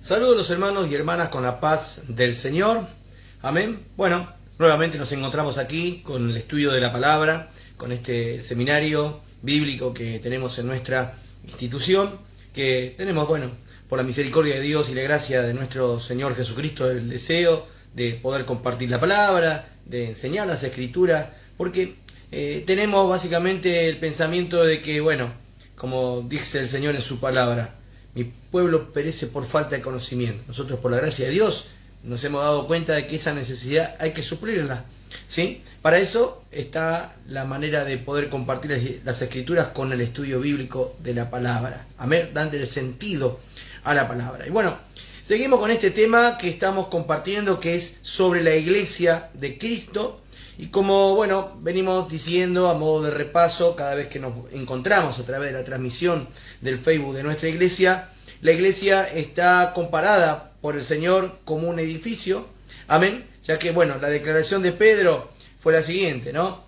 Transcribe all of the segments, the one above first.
Saludos a los hermanos y hermanas con la paz del Señor. Amén. Bueno, nuevamente nos encontramos aquí con el estudio de la palabra, con este seminario bíblico que tenemos en nuestra institución, que tenemos, bueno, por la misericordia de Dios y la gracia de nuestro Señor Jesucristo, el deseo de poder compartir la palabra, de enseñar las Escrituras, porque tenemos básicamente el pensamiento de que, bueno, como dice el Señor en su palabra, mi pueblo perece por falta de conocimiento. Nosotros, por la gracia de Dios, nos hemos dado cuenta de que esa necesidad hay que suplirla, ¿sí? Para eso está la manera de poder compartir las Escrituras con el estudio bíblico de la palabra. Amén, dándole sentido a la palabra. Y bueno, seguimos con este tema que estamos compartiendo, que es sobre la iglesia de Cristo. Y como, bueno, venimos diciendo a modo de repaso, cada vez que nos encontramos a través de la transmisión del Facebook de nuestra iglesia, la iglesia está comparada por el Señor como un edificio, amén, ya que, bueno, la declaración de Pedro fue la siguiente, ¿no?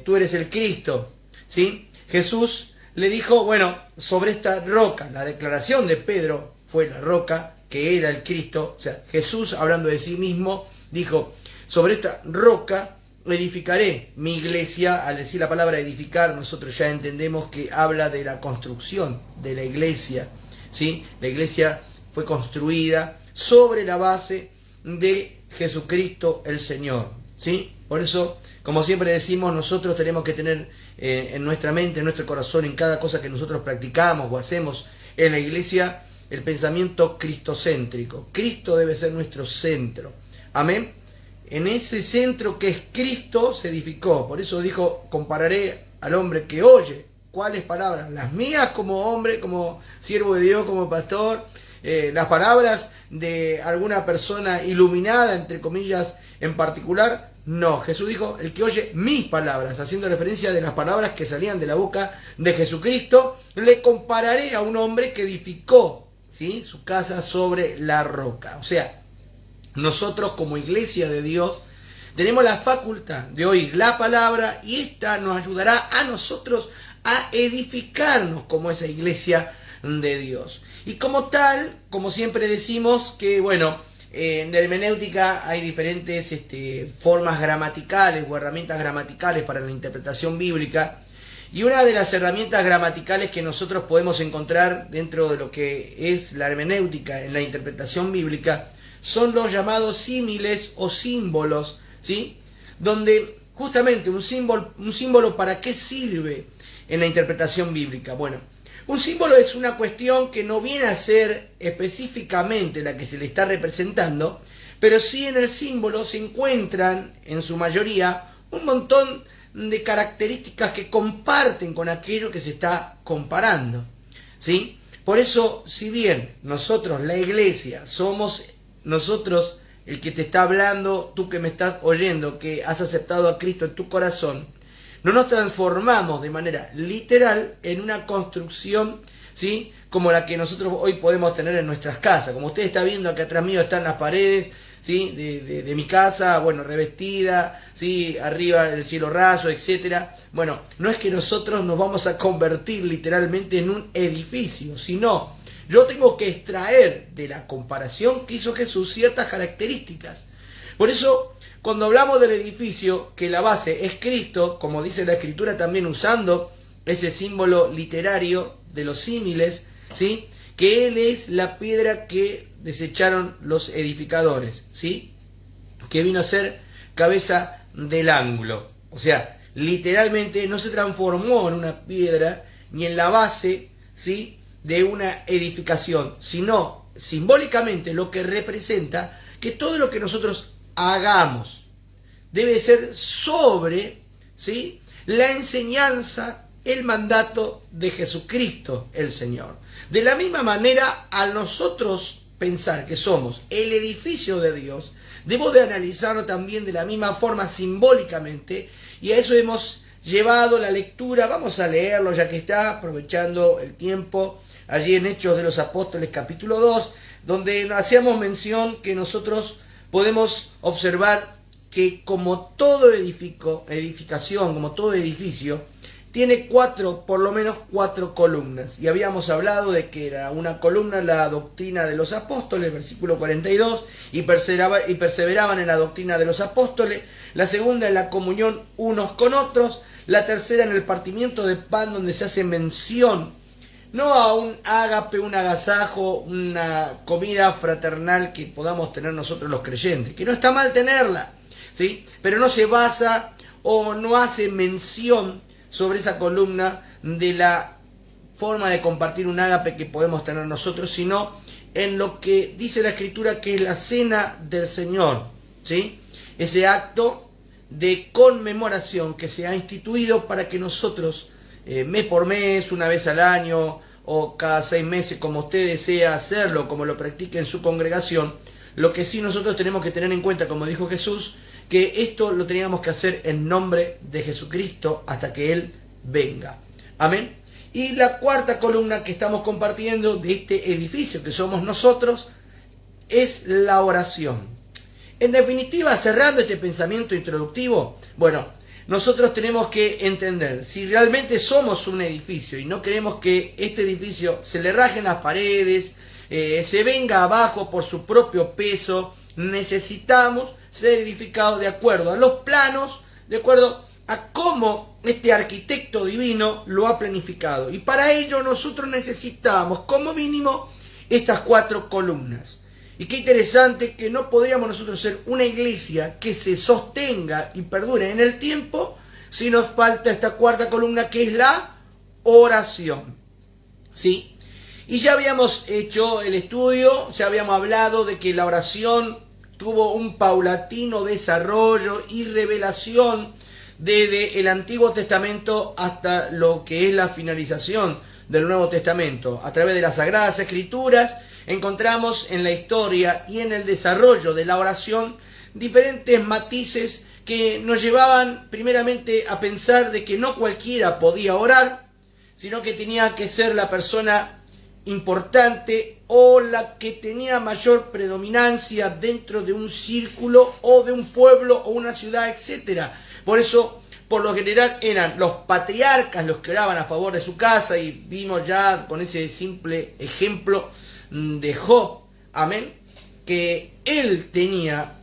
Tú eres el Cristo, ¿sí? Jesús le dijo, bueno, sobre esta roca, la declaración de Pedro fue la roca, que era el Cristo, o sea, Jesús, hablando de sí mismo, dijo, sobre esta roca edificaré mi iglesia. Al decir la palabra edificar, nosotros ya entendemos que habla de la construcción de la iglesia, ¿sí? La iglesia fue construida sobre la base de Jesucristo el Señor, ¿sí? Por eso, como siempre decimos, nosotros tenemos que tener en nuestra mente, en nuestro corazón, en cada cosa que nosotros practicamos o hacemos en la iglesia, el pensamiento cristocéntrico. Cristo debe ser nuestro centro, amén. En ese centro que es Cristo se edificó. Por eso dijo, compararé al hombre que oye. ¿Cuáles palabras? Las mías como hombre, como siervo de Dios, como pastor. Las palabras de alguna persona iluminada, entre comillas, en particular. No, Jesús dijo, el que oye mis palabras, haciendo referencia de las palabras que salían de la boca de Jesucristo, le compararé a un hombre que edificó, ¿sí?, su casa sobre la roca. O sea, nosotros como iglesia de Dios tenemos la facultad de oír la palabra y esta nos ayudará a nosotros a edificarnos como esa iglesia de Dios. Y como tal, como siempre decimos que, bueno, en la hermenéutica hay diferentes formas gramaticales o herramientas gramaticales para la interpretación bíblica. Y una de las herramientas gramaticales que nosotros podemos encontrar dentro de lo que es la hermenéutica en la interpretación bíblica son los llamados símiles o símbolos, ¿sí? Donde justamente un símbolo ¿para qué sirve en la interpretación bíblica? Bueno, un símbolo es una cuestión que no viene a ser específicamente la que se le está representando, pero sí en el símbolo se encuentran, en su mayoría, un montón de características que comparten con aquello que se está comparando, ¿sí? Por eso, si bien nosotros, la iglesia, somos nosotros, el que te está hablando, tú que me estás oyendo, que has aceptado a Cristo en tu corazón, no nos transformamos de manera literal en una construcción, ¿sí?, como la que nosotros hoy podemos tener en nuestras casas. Como usted está viendo, acá atrás mío están las paredes, ¿sí?, de mi casa, bueno, revestida, ¿sí?, arriba el cielo raso, etcétera. Bueno, no es que nosotros nos vamos a convertir literalmente en un edificio, sino yo tengo que extraer de la comparación que hizo Jesús ciertas características. Por eso, cuando hablamos del edificio, que la base es Cristo, como dice la Escritura también usando ese símbolo literario de los símiles, ¿sí?, que Él es la piedra que desecharon los edificadores, ¿sí?, que vino a ser cabeza del ángulo. O sea, literalmente no se transformó en una piedra ni en la base, ¿sí?, de una edificación, sino simbólicamente lo que representa que todo lo que nosotros hagamos debe ser sobre, ¿sí?, la enseñanza, el mandato de Jesucristo el Señor. De la misma manera, al nosotros pensar que somos el edificio de Dios, debo de analizarlo también de la misma forma simbólicamente, y a eso hemos llevado la lectura. Vamos a leerlo ya que está, aprovechando el tiempo, allí en Hechos de los Apóstoles capítulo 2, donde hacíamos mención que nosotros podemos observar que como todo edificación, como todo edificio, tiene por lo menos cuatro columnas. Y habíamos hablado de que era una columna la doctrina de los apóstoles, versículo 42, y perseveraban en la doctrina de los apóstoles. La segunda en la comunión unos con otros. La tercera en el partimiento de pan, donde se hace mención no a un ágape, un agasajo, una comida fraternal que podamos tener nosotros los creyentes, que no está mal tenerla, ¿sí? Pero no se basa o no hace mención sobre esa columna de la forma de compartir un ágape que podemos tener nosotros, sino en lo que dice la Escritura que es la cena del Señor, ¿sí? Ese acto de conmemoración que se ha instituido para que nosotros, mes por mes, una vez al año o cada 6 meses, como usted desea hacerlo, como lo practique en su congregación, lo que sí nosotros tenemos que tener en cuenta, como dijo Jesús, que esto lo teníamos que hacer en nombre de Jesucristo hasta que Él venga. Amén. Y la cuarta columna que estamos compartiendo de este edificio que somos nosotros es la oración. En definitiva, cerrando este pensamiento introductivo, bueno, nosotros tenemos que entender, si realmente somos un edificio y no queremos que este edificio se le rajen las paredes, se venga abajo por su propio peso, necesitamos ser edificados de acuerdo a los planos, de acuerdo a cómo este arquitecto divino lo ha planificado. Y para ello nosotros necesitamos como mínimo estas 4 columnas. Y qué interesante que no podríamos nosotros ser una iglesia que se sostenga y perdure en el tiempo si nos falta esta 4ª columna, que es la oración. ¿Sí? Y ya habíamos hecho el estudio, ya habíamos hablado de que la oración tuvo un paulatino desarrollo y revelación desde el Antiguo Testamento hasta lo que es la finalización del Nuevo Testamento. A través de las Sagradas Escrituras encontramos en la historia y en el desarrollo de la oración diferentes matices que nos llevaban primeramente a pensar de que no cualquiera podía orar, sino que tenía que ser la persona importante o la que tenía mayor predominancia dentro de un círculo o de un pueblo o una ciudad, etcétera. Por eso, por lo general, eran los patriarcas los que oraban a favor de su casa, y vimos ya con ese simple ejemplo de Job, amén, que él tenía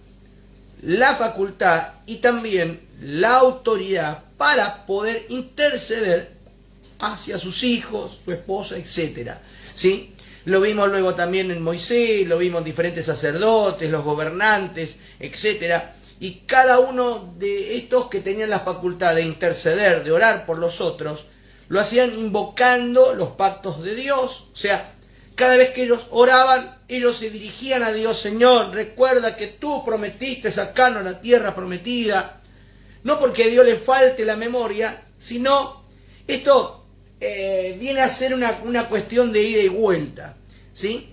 la facultad y también la autoridad para poder interceder hacia sus hijos, su esposa, etcétera. ¿Sí? Lo vimos luego también en Moisés, lo vimos en diferentes sacerdotes, los gobernantes, etcétera. Y cada uno de estos que tenían la facultad de interceder, de orar por los otros, lo hacían invocando los pactos de Dios. O sea, cada vez que ellos oraban, ellos se dirigían a Dios. Señor, recuerda que tú prometiste sacarnos a la tierra prometida. No porque a Dios le falte la memoria, sino esto viene a ser una cuestión de ida y vuelta, ¿sí?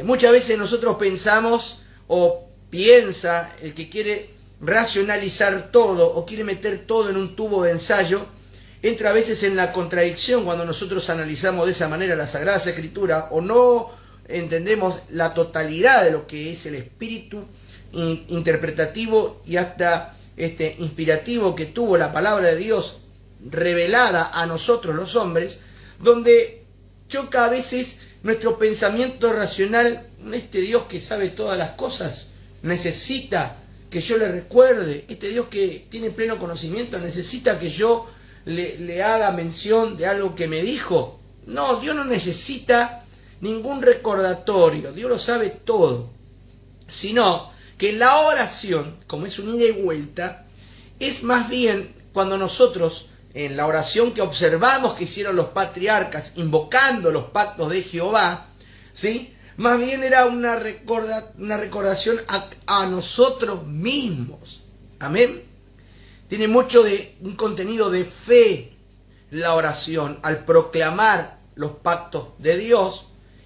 Muchas veces nosotros pensamos o piensa el que quiere racionalizar todo o quiere meter todo en un tubo de ensayo, entra a veces en la contradicción cuando nosotros analizamos de esa manera las Sagradas Escrituras o no entendemos la totalidad de lo que es el espíritu interpretativo y hasta inspirativo que tuvo la palabra de Dios revelada a nosotros los hombres, donde choca a veces nuestro pensamiento racional. Este Dios que sabe todas las cosas necesita que yo le recuerde, este Dios que tiene pleno conocimiento necesita que yo le haga mención de algo que me dijo. No, Dios no necesita ningún recordatorio, Dios lo sabe todo, sino que la oración, como es un ida y vuelta, es más bien cuando nosotros en la oración que observamos que hicieron los patriarcas, invocando los pactos de Jehová, ¿sí? Más bien era una recordación a nosotros mismos. Amén. Tiene mucho de un contenido de fe la oración. Al proclamar los pactos de Dios,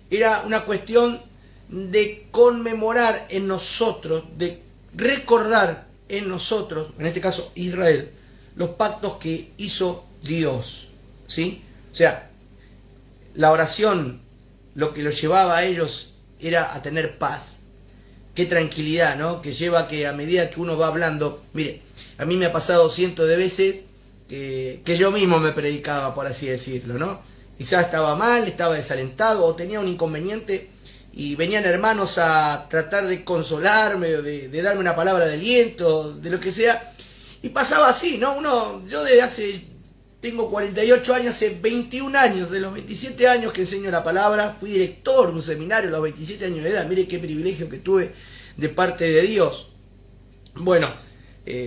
era una cuestión de conmemorar en nosotros, de recordar en nosotros, en este caso Israel, los pactos que hizo Dios, ¿sí? O sea, la oración lo que los llevaba a ellos era a tener paz. Qué tranquilidad, ¿no? Que lleva que a medida que uno va hablando, mire, a mí me ha pasado cientos de veces que yo mismo me predicaba, por así decirlo, ¿no? Quizás estaba mal, estaba desalentado o tenía un inconveniente y venían hermanos a tratar de consolarme o de darme una palabra de aliento, de lo que sea, y pasaba así, ¿no? Yo tengo 48 años, hace 21 años, de los 27 años que enseño la palabra, fui director de un seminario a los 27 años de edad, mire qué privilegio que tuve de parte de Dios. Bueno,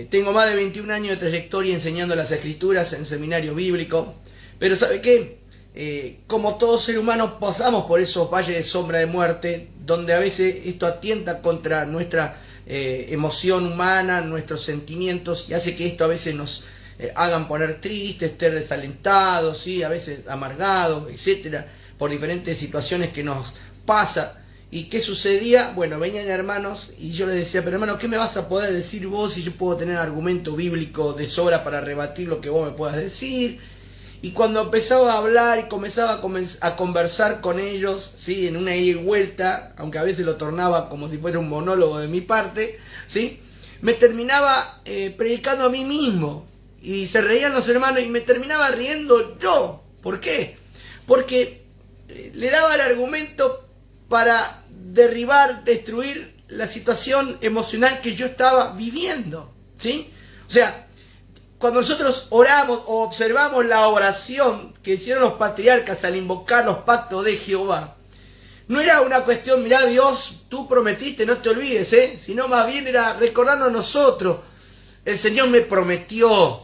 tengo más de 21 años de trayectoria enseñando las Escrituras en seminario bíblico, pero ¿sabe qué? Como todo ser humano pasamos por esos valles de sombra de muerte, donde a veces esto atienta contra nuestra emoción humana, nuestros sentimientos, y hace que esto a veces nos hagan poner tristes, estar desalentados, ¿sí? A veces amargados, etcétera, por diferentes situaciones que nos pasa. ¿Y qué sucedía? Bueno, venían hermanos y yo les decía, pero hermano, ¿qué me vas a poder decir vos si yo puedo tener argumento bíblico de sobra para rebatir lo que vos me puedas decir? Y cuando empezaba a hablar y comenzaba a conversar con ellos, ¿sí? En una ida y vuelta, aunque a veces lo tornaba como si fuera un monólogo de mi parte, ¿sí? Me terminaba predicando a mí mismo. Y se reían los hermanos y me terminaba riendo yo. ¿Por qué? Porque le daba el argumento para derribar, destruir la situación emocional que yo estaba viviendo, ¿sí? O sea, cuando nosotros oramos o observamos la oración que hicieron los patriarcas al invocar los pactos de Jehová, no era una cuestión, mirá Dios, tú prometiste, no te olvides, sino más bien era recordarnos a nosotros, el Señor me prometió.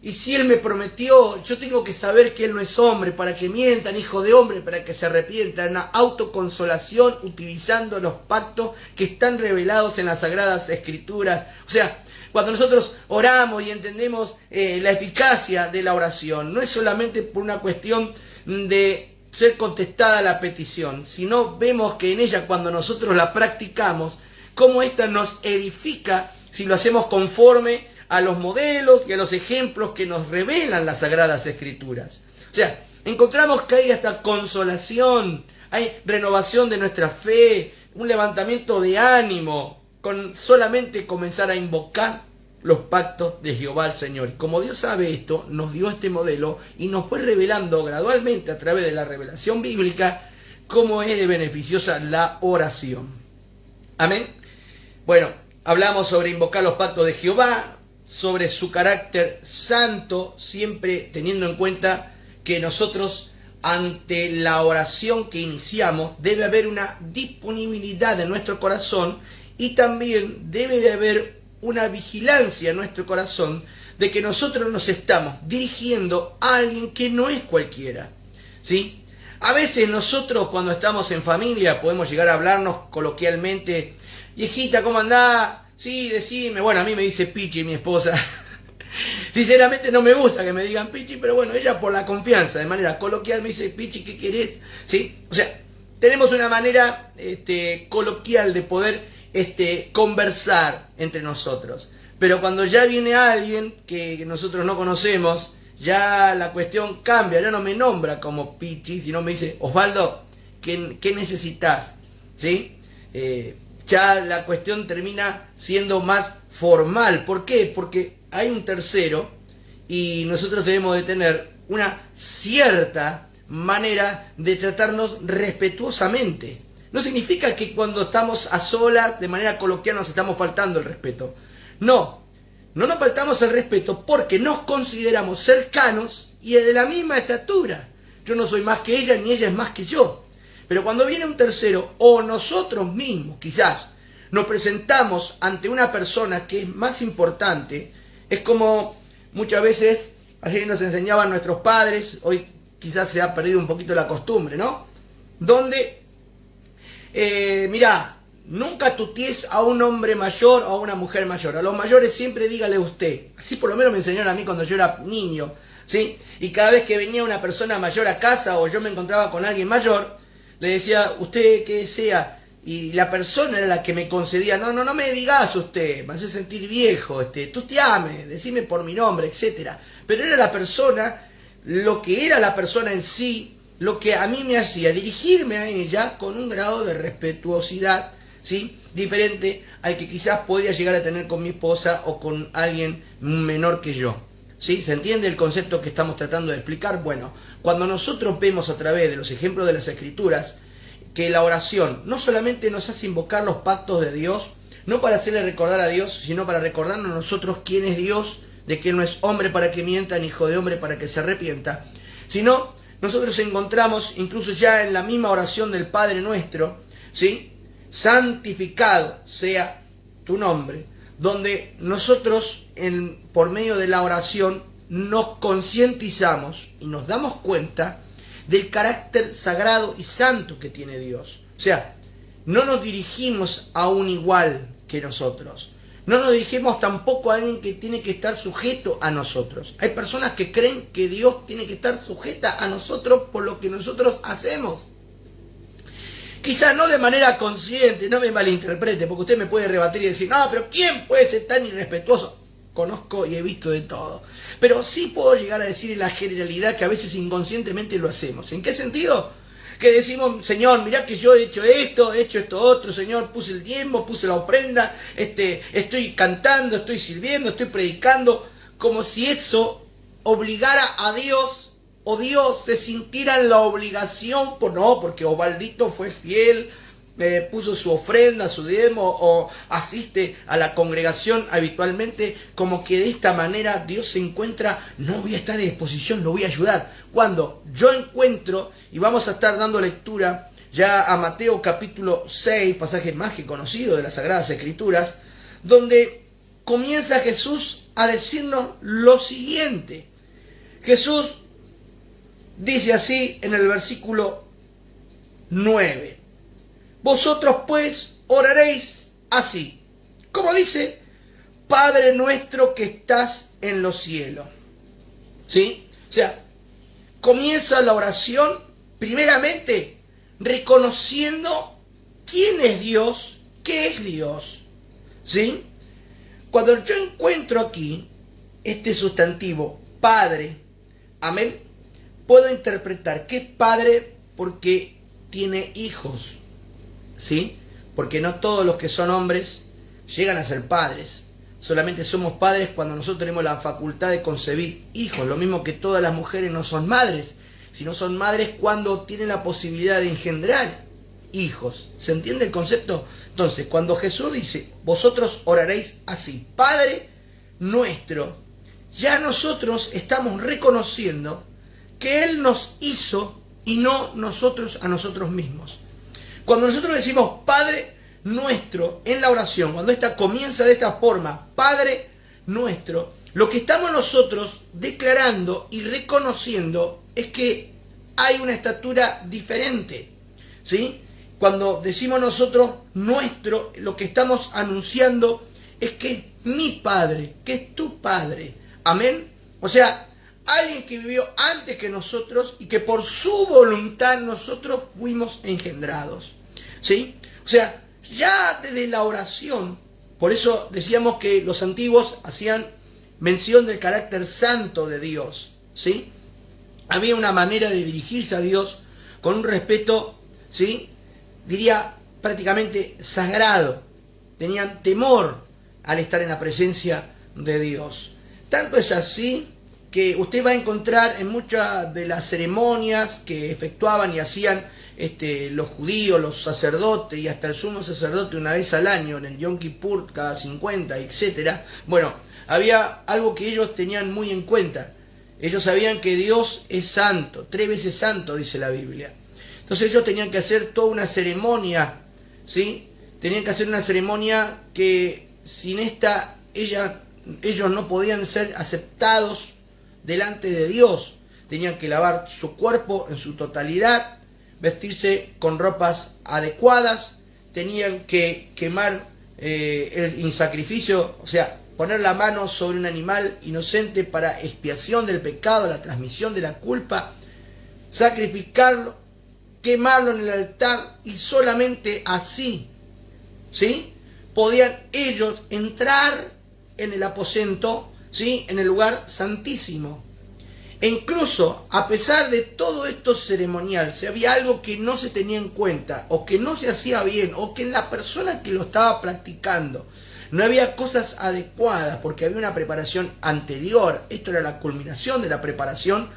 Y si Él me prometió, yo tengo que saber que Él no es hombre para que mientan, hijo de hombre para que se arrepientan. Una autoconsolación utilizando los pactos que están revelados en las Sagradas Escrituras. O sea, cuando nosotros oramos y entendemos la eficacia de la oración, no es solamente por una cuestión de ser contestada la petición, sino vemos que en ella, cuando nosotros la practicamos, cómo ésta nos edifica si lo hacemos conforme a los modelos y a los ejemplos que nos revelan las Sagradas Escrituras. O sea, encontramos que hay hasta consolación, hay renovación de nuestra fe, un levantamiento de ánimo, con solamente comenzar a invocar los pactos de Jehová el Señor. Y como Dios sabe esto, nos dio este modelo y nos fue revelando gradualmente a través de la revelación bíblica cómo es de beneficiosa la oración. Amén. Bueno, hablamos sobre invocar los pactos de Jehová, sobre su carácter santo, siempre teniendo en cuenta que nosotros ante la oración que iniciamos debe haber una disponibilidad de nuestro corazón y también debe de haber una vigilancia en nuestro corazón de que nosotros nos estamos dirigiendo a alguien que no es cualquiera, ¿sí? A veces nosotros cuando estamos en familia podemos llegar a hablarnos coloquialmente, viejita, ¿cómo andás? Sí, decime. Bueno, a mí me dice Pichi, mi esposa. Sinceramente no me gusta que me digan Pichi, pero bueno, ella por la confianza, de manera coloquial me dice Pichi, ¿qué querés? ¿Sí? O sea, tenemos una manera coloquial de poder conversar entre nosotros. Pero cuando ya viene alguien que nosotros no conocemos, ya la cuestión cambia, ya no me nombra como Pichi, sino me dice, Osvaldo, ¿qué necesitas? ¿Sí? Ya la cuestión termina siendo más formal. ¿Por qué? Porque hay un tercero y nosotros debemos de tener una cierta manera de tratarnos respetuosamente. No significa que cuando estamos a solas, de manera coloquial, nos estamos faltando el respeto. No nos faltamos el respeto porque nos consideramos cercanos y de la misma estatura. Yo no soy más que ella, ni ella es más que yo. Pero cuando viene un tercero, o nosotros mismos quizás, nos presentamos ante una persona que es más importante, es como muchas veces, así nos enseñaban nuestros padres, hoy quizás se ha perdido un poquito la costumbre, ¿no? Donde, mirá, nunca tutees a un hombre mayor o a una mujer mayor. A los mayores siempre dígale usted. Así por lo menos me enseñaron a mí cuando yo era niño, ¿sí? Y cada vez que venía una persona mayor a casa o yo me encontraba con alguien mayor, le decía, usted que desea, y la persona era la que me concedía, no me digas usted, me hace sentir viejo, tuteame, decime por mi nombre, etcétera. Pero era la persona, lo que era la persona en sí, lo que a mí me hacía dirigirme a ella con un grado de respetuosidad, ¿sí? Diferente al que quizás podría llegar a tener con mi esposa o con alguien menor que yo. ¿Sí? ¿Se entiende el concepto que estamos tratando de explicar? Bueno, cuando nosotros vemos a través de los ejemplos de las Escrituras que la oración no solamente nos hace invocar los pactos de Dios, no para hacerle recordar a Dios, sino para recordarnos a nosotros quién es Dios, de que no es hombre para que mienta, ni hijo de hombre para que se arrepienta, sino nosotros encontramos incluso ya en la misma oración del Padre Nuestro, ¿sí? Santificado sea tu nombre, donde nosotros por medio de la oración nos concientizamos y nos damos cuenta del carácter sagrado y santo que tiene Dios. O sea, no nos dirigimos a un igual que nosotros. No nos dirigimos tampoco a alguien que tiene que estar sujeto a nosotros. Hay personas que creen que Dios tiene que estar sujeta a nosotros por lo que nosotros hacemos. Quizás no de manera consciente, no me malinterprete, porque usted me puede rebatir y decir, no, pero ¿quién puede ser tan irrespetuoso? Conozco y he visto de todo. Pero sí puedo llegar a decir en la generalidad que a veces inconscientemente lo hacemos. ¿En qué sentido? Que decimos, Señor, mirá que yo he hecho esto otro, Señor, puse el diezmo, puse la ofrenda, estoy cantando, estoy sirviendo, estoy predicando, como si eso obligara a Dios, o Dios se sintiera en la obligación, porque Osvaldito fue fiel, puso su ofrenda, su diezmo, o asiste a la congregación habitualmente, como que de esta manera Dios se encuentra, no voy a estar en disposición, lo voy a ayudar. Cuando yo encuentro, y vamos a estar dando lectura ya a Mateo capítulo 6, pasaje más que conocido de las Sagradas Escrituras, donde comienza Jesús a decirnos lo siguiente. Jesús dice así en el versículo 9. Vosotros pues oraréis así. Como dice, Padre nuestro que estás en los cielos. ¿Sí? O sea, comienza la oración primeramente reconociendo quién es Dios, qué es Dios. ¿Sí? Cuando yo encuentro aquí este sustantivo, Padre, amén, puedo interpretar que es Padre porque tiene hijos. ¿Sí? Porque no todos los que son hombres llegan a ser padres. Solamente somos padres cuando nosotros tenemos la facultad de concebir hijos. Lo mismo que todas las mujeres no son madres, sino son madres cuando tienen la posibilidad de engendrar hijos. ¿Se entiende el concepto? Entonces, cuando Jesús dice, vosotros oraréis así, Padre nuestro, ya nosotros estamos reconociendo que Él nos hizo y no nosotros a nosotros mismos. Cuando nosotros decimos Padre nuestro en la oración, cuando esta comienza de esta forma, Padre nuestro, lo que estamos nosotros declarando y reconociendo es que hay una estatura diferente, ¿sí? Cuando decimos nosotros nuestro, lo que estamos anunciando es que es mi Padre, que es tu Padre, amén. O sea, alguien que vivió antes que nosotros y que por su voluntad nosotros fuimos engendrados, ¿sí? O sea, ya desde la oración, por eso decíamos que los antiguos hacían mención del carácter santo de Dios, ¿sí? Había una manera de dirigirse a Dios con un respeto, ¿sí? Diría prácticamente sagrado. Tenían temor al estar en la presencia de Dios. Tanto es así que usted va a encontrar en muchas de las ceremonias que efectuaban y hacían los judíos, los sacerdotes y hasta el sumo sacerdote una vez al año, en el Yom Kippur cada 50, etcétera. Bueno, había algo que ellos tenían muy en cuenta. Ellos sabían que Dios es santo, 3 veces santo, dice la Biblia. Entonces ellos tenían que hacer toda una ceremonia, ¿sí? Tenían que hacer una ceremonia que sin esta ellos no podían ser aceptados delante de Dios. Tenían que lavar su cuerpo en su totalidad, vestirse con ropas adecuadas, tenían que quemar el sacrificio, o sea, poner la mano sobre un animal inocente para expiación del pecado, la transmisión de la culpa, sacrificarlo, quemarlo en el altar, y solamente así, ¿sí?, podían ellos entrar en el aposento, ¿sí?, en el lugar santísimo. E incluso, a pesar de todo esto ceremonial, si había algo que no se tenía en cuenta, o que no se hacía bien, o que la persona que lo estaba practicando No había cosas adecuadas porque había una preparación anterior. Esto era la culminación de la preparación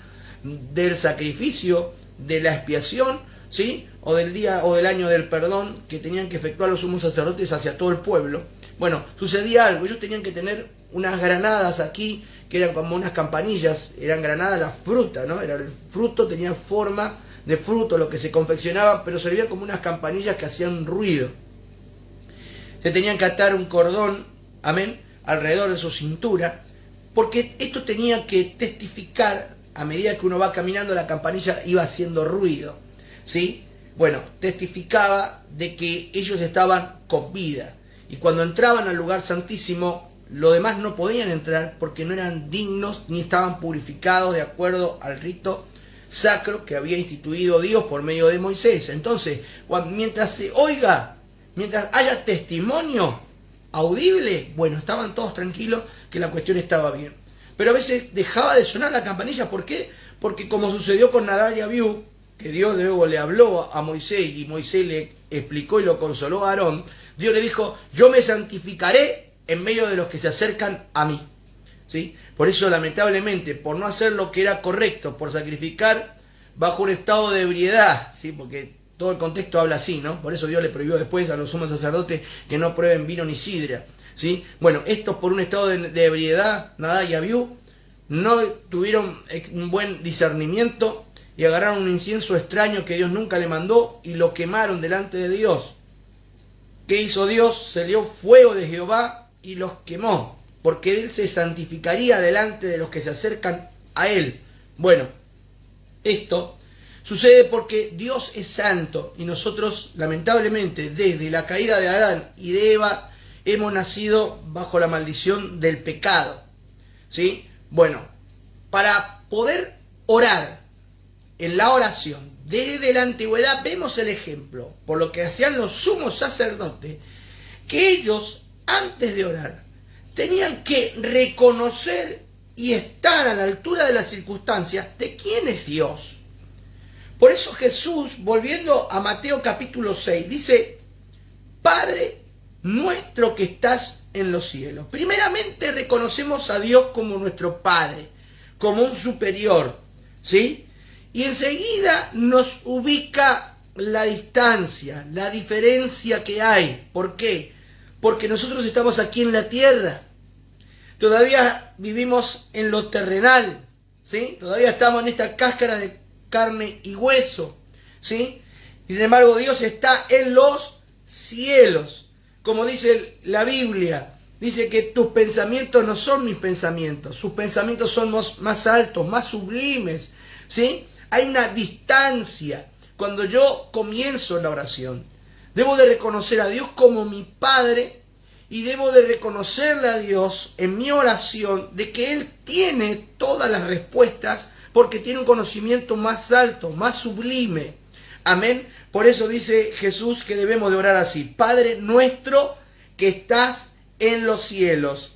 del sacrificio, de la expiación, ¿sí? O del día o del año del perdón que tenían que efectuar los sumos sacerdotes hacia todo el pueblo. Bueno, sucedía algo. Ellos tenían que tener unas granadas aquí que eran como unas campanillas. Eran granadas la fruta, ¿no? Era el fruto, tenía forma de fruto lo que se confeccionaba, pero servía como unas campanillas que hacían ruido. Se tenían que atar un cordón, amén, alrededor de su cintura, porque esto tenía que testificar, a medida que uno va caminando, la campanilla iba haciendo ruido, ¿sí? Bueno, testificaba de que ellos estaban con vida, y cuando entraban al lugar santísimo, los demás no podían entrar porque no eran dignos ni estaban purificados de acuerdo al rito sacro que había instituido Dios por medio de Moisés. Entonces, mientras se oiga, mientras haya testimonio audible, bueno, estaban todos tranquilos que la cuestión estaba bien. Pero a veces dejaba de sonar la campanilla. ¿Por qué? Porque como sucedió con Nadab y Abiú, que Dios luego le habló a Moisés y Moisés le explicó y lo consoló a Aarón, Dios le dijo: yo me santificaré en medio de los que se acercan a mí, ¿sí? Por eso, lamentablemente, por no hacer lo que era correcto, por sacrificar bajo un estado de ebriedad, ¿sí? Porque todo el contexto habla así, ¿no? Por eso Dios le prohibió después a los sumos sacerdotes que no prueben vino ni sidra, ¿sí? Bueno, estos por un estado de ebriedad, Nadab y Abiú, no tuvieron un buen discernimiento y agarraron un incienso extraño que Dios nunca le mandó y lo quemaron delante de Dios. ¿Qué hizo Dios? Salió fuego de Jehová y los quemó, porque Él se santificaría delante de los que se acercan a Él. Bueno, esto sucede porque Dios es santo y nosotros, lamentablemente, desde la caída de Adán y de Eva, hemos nacido bajo la maldición del pecado, ¿sí? Bueno, para poder orar en la oración desde la antigüedad, vemos el ejemplo, por lo que hacían los sumos sacerdotes, que ellos, antes de orar, tenían que reconocer y estar a la altura de las circunstancias de quién es Dios. Por eso Jesús, volviendo a Mateo capítulo 6, dice: Padre nuestro que estás en los cielos. Primeramente reconocemos a Dios como nuestro Padre, como un superior, ¿sí? Y enseguida nos ubica la distancia, la diferencia que hay. ¿Por qué? Porque nosotros estamos aquí en la tierra. Todavía vivimos en lo terrenal, ¿sí? Todavía estamos en esta cáscara de carne y hueso, ¿sí? Y sin embargo Dios está en los cielos. Como dice la Biblia, dice que tus pensamientos no son mis pensamientos, sus pensamientos son más altos, más sublimes, ¿sí? Hay una distancia. Cuando yo comienzo la oración, debo de reconocer a Dios como mi Padre y debo de reconocerle a Dios en mi oración de que Él tiene todas las respuestas porque tiene un conocimiento más alto, más sublime. Amén. Por eso dice Jesús que debemos de orar así: Padre nuestro que estás en los cielos.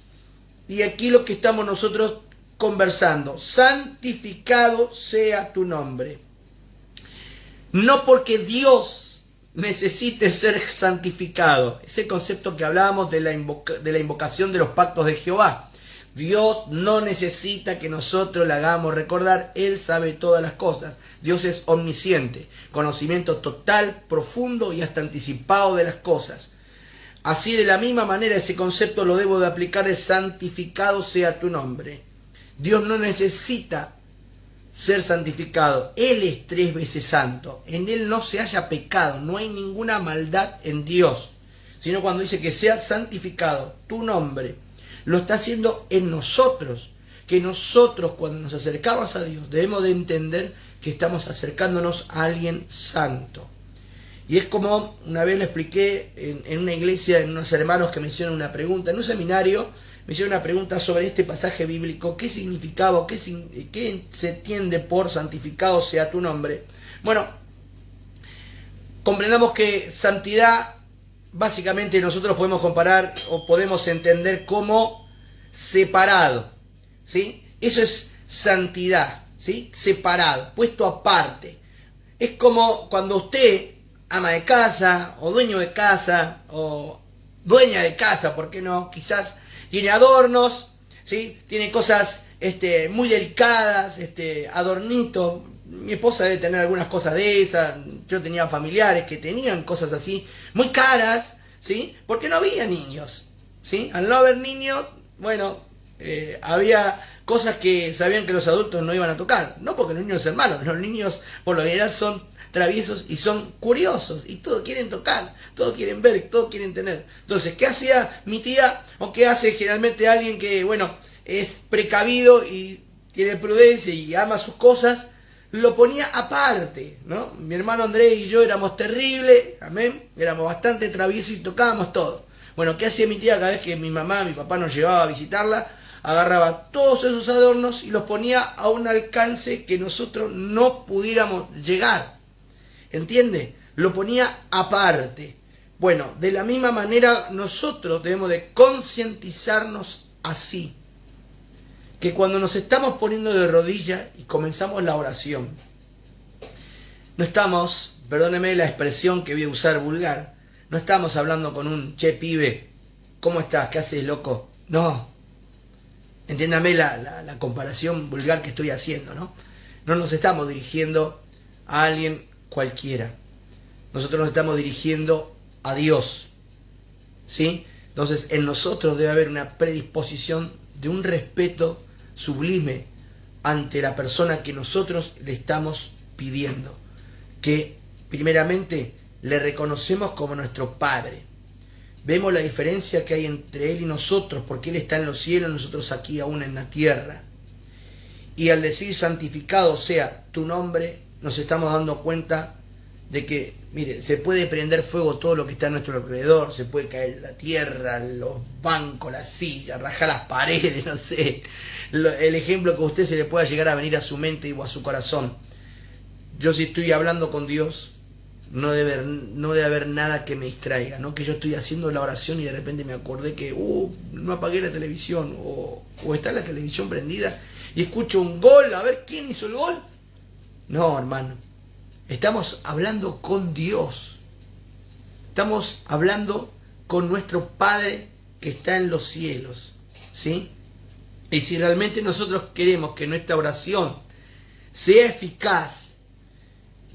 Y aquí lo que estamos nosotros conversando: santificado sea tu nombre. No porque Dios necesite ser santificado. Ese concepto que hablábamos de la invocación de los pactos de Jehová. Dios no necesita que nosotros le hagamos recordar. Él sabe todas las cosas. Dios es omnisciente, conocimiento total, profundo y hasta anticipado de las cosas. Así, de la misma manera, ese concepto lo debo de aplicar de santificado sea tu nombre. Dios no necesita ser santificado. Él es 3 veces santo. En Él no se haya pecado. No hay ninguna maldad en Dios. Sino cuando dice que sea santificado tu nombre, lo está haciendo en nosotros. Que nosotros, cuando nos acercamos a Dios, debemos de entender que estamos acercándonos a alguien santo. Y es como una vez lo expliqué en una iglesia, en unos hermanos que me hicieron una pregunta, en un seminario, me hicieron una pregunta sobre este pasaje bíblico: ¿qué significaba, qué se entiende por santificado sea tu nombre? Bueno, comprendamos que santidad, básicamente nosotros podemos comparar o podemos entender como separado, ¿sí? Eso es santidad, ¿sí? Separado, puesto aparte. Es como cuando usted, ama de casa, o dueño de casa, o dueña de casa, ¿por qué no? Quizás tiene adornos, ¿sí? Tiene cosas muy delicadas, adornitos. Mi esposa debe tener algunas cosas de esas. Yo tenía familiares que tenían cosas así, muy caras, ¿sí? Porque no había niños, ¿sí? Al no haber niños, bueno, había cosas que sabían que los adultos no iban a tocar. No porque los niños sean malos, los niños por lo general son traviesos y son curiosos y todo quieren tocar, todo quieren ver, todo quieren tener. Entonces, ¿qué hacía mi tía o qué hace generalmente alguien que, bueno, es precavido y tiene prudencia y ama sus cosas? Lo ponía aparte, ¿no? Mi hermano Andrés y yo éramos terribles, amén, éramos bastante traviesos y tocábamos todo. Bueno, ¿qué hacía mi tía cada vez que mi mamá, mi papá nos llevaba a visitarla? Agarraba todos esos adornos y los ponía a un alcance que nosotros no pudiéramos llegar. ¿Entiende? Lo ponía aparte. Bueno, de la misma manera nosotros debemos de concientizarnos así. Que cuando nos estamos poniendo de rodillas y comenzamos la oración, no estamos, perdóneme la expresión que voy a usar vulgar, no estamos hablando con un che pibe, ¿cómo estás? ¿Qué haces, loco? No. Entiéndame la comparación vulgar que estoy haciendo, ¿no? No nos estamos dirigiendo a alguien cualquiera. Nosotros nos estamos dirigiendo a Dios, ¿sí? Entonces, en nosotros debe haber una predisposición de un respeto sublime ante la persona que nosotros le estamos pidiendo. Que, primeramente, le reconocemos como nuestro Padre. Vemos la diferencia que hay entre Él y nosotros, porque Él está en los cielos, nosotros aquí aún en la tierra. Y al decir santificado sea tu nombre, nos estamos dando cuenta de que, mire, se puede prender fuego todo lo que está a nuestro alrededor, se puede caer la tierra, los bancos, las sillas, rajar las paredes, no sé, el ejemplo que a usted se le pueda llegar a venir a su mente o a su corazón. Yo si estoy hablando con Dios, no debe haber nada que me distraiga, ¿no? Que yo estoy haciendo la oración y de repente me acordé que no apagué la televisión o está la televisión prendida y escucho un gol, a ver quién hizo el gol. No, hermano, estamos hablando con Dios, estamos hablando con nuestro Padre que está en los cielos, ¿sí? Y si realmente nosotros queremos que nuestra oración sea eficaz,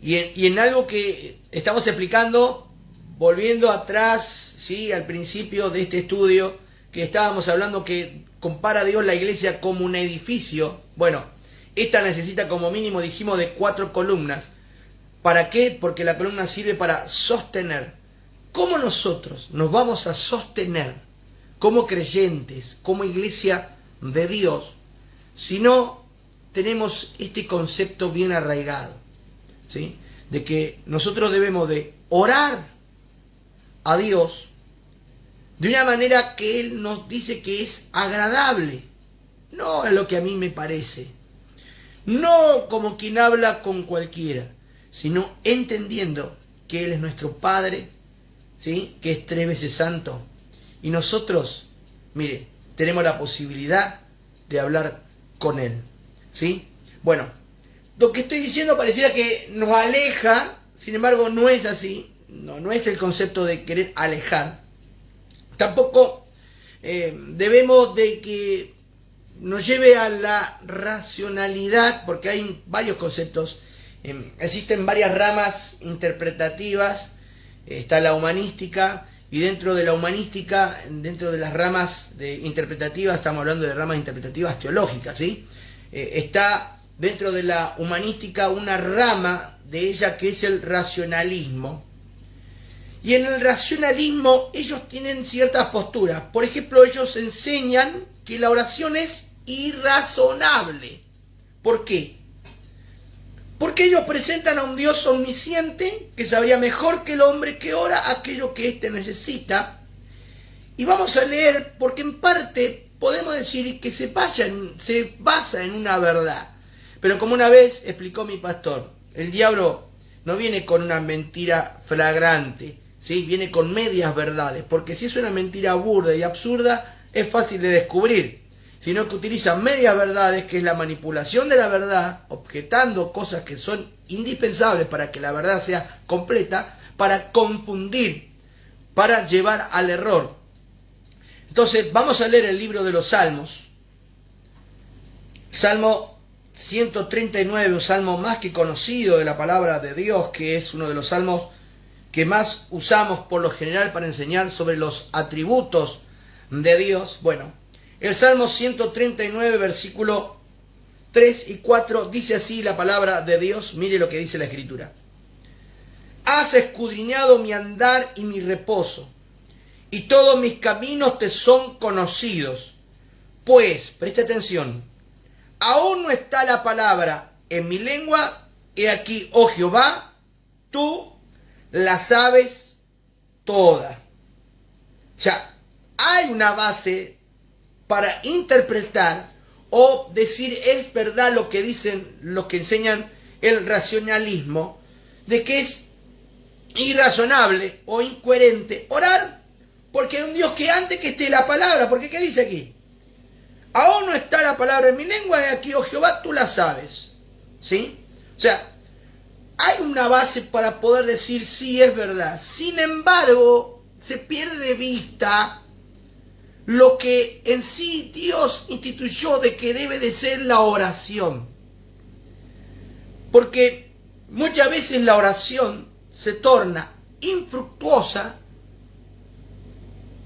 y en algo que estamos explicando, volviendo atrás, ¿sí?, al principio de este estudio, que estábamos hablando que compara a Dios la iglesia como un edificio. Bueno, esta necesita como mínimo, dijimos, de 4 columnas. ¿Para qué? Porque la columna sirve para sostener. ¿Cómo nosotros nos vamos a sostener como creyentes, como iglesia de Dios, si no tenemos este concepto bien arraigado? ¿Sí? De que nosotros debemos de orar a Dios de una manera que Él nos dice que es agradable, no a lo que a mí me parece, no como quien habla con cualquiera, sino entendiendo que Él es nuestro Padre, ¿sí?, que es 3 veces santo, y nosotros, mire, tenemos la posibilidad de hablar con Él, ¿sí? Bueno, lo que estoy diciendo pareciera que nos aleja, sin embargo no es así, no es el concepto de querer alejar. Tampoco debemos de que nos lleve a la racionalidad, porque hay varios conceptos, existen varias ramas interpretativas, está la humanística, y dentro de la humanística, dentro de las ramas interpretativas, estamos hablando de ramas interpretativas teológicas, ¿sí? Está dentro de la humanística una rama de ella que es el racionalismo. Y en el racionalismo ellos tienen ciertas posturas. Por ejemplo, ellos enseñan que la oración es irrazonable. ¿Por qué? Porque ellos presentan a un Dios omnisciente que sabría mejor que el hombre que ora aquello que éste necesita. Y vamos a leer, porque en parte podemos decir que se basa en una verdad. Pero como una vez explicó mi pastor, el diablo no viene con una mentira flagrante, ¿sí? Viene con medias verdades, porque si es una mentira burda y absurda, es fácil de descubrir, sino que utiliza medias verdades, que es la manipulación de la verdad, objetando cosas que son indispensables para que la verdad sea completa, para confundir, para llevar al error. Entonces, vamos a leer el libro de los Salmos. Salmo 139, un salmo más que conocido de la palabra de Dios, que es uno de los salmos que más usamos por lo general para enseñar sobre los atributos de Dios. Bueno, el Salmo 139, versículo 3 y 4, dice así la palabra de Dios. Mire lo que dice la Escritura. Has escudriñado mi andar y mi reposo, y todos mis caminos te son conocidos. Pues, preste atención, aún no está la palabra en mi lengua, he aquí, oh Jehová, tú la sabes toda. O sea, hay una base para interpretar o decir es verdad lo que dicen los que enseñan el racionalismo, de que es irrazonable o incoherente orar porque hay un Dios que antes que esté la palabra, porque ¿qué dice aquí? Aún no está la palabra en mi lengua, y aquí, oh Jehová, tú la sabes. ¿Sí? O sea, hay una base para poder decir sí, es verdad. Sin embargo, se pierde de vista lo que en sí Dios instituyó de que debe de ser la oración. Porque muchas veces la oración se torna infructuosa.